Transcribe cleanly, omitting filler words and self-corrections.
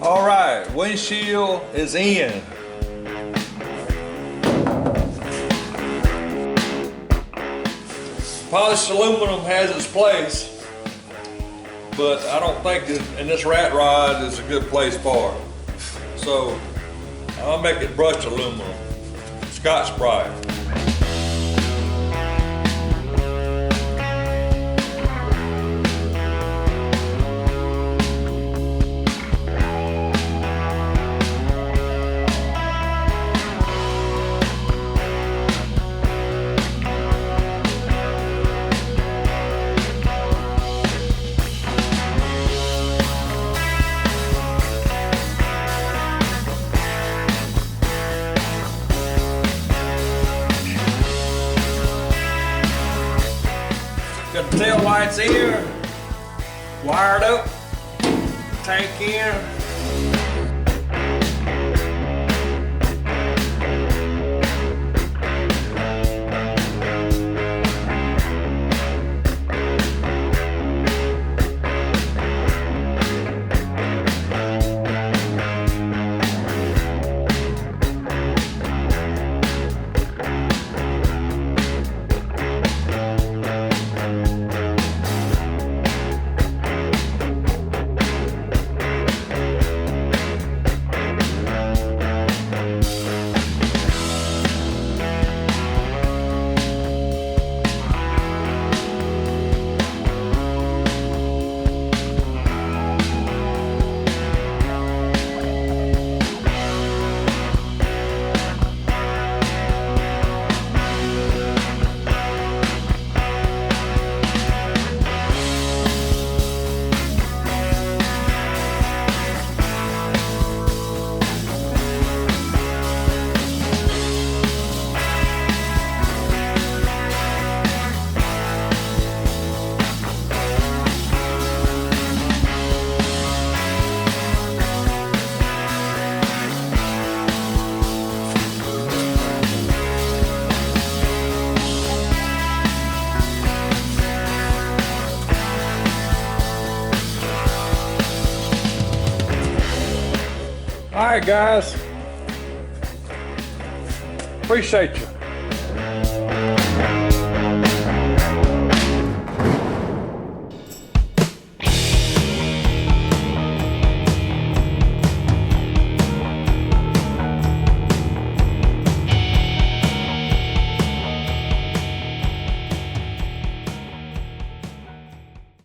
All right, windshield is in. Polished aluminum has its place, but I don't think that in this rat rod is a good place for it. So I'll make it brushed aluminum, Scotch-Brite. Got the tail lights in, wired up, tank in. All right, guys. Appreciate you.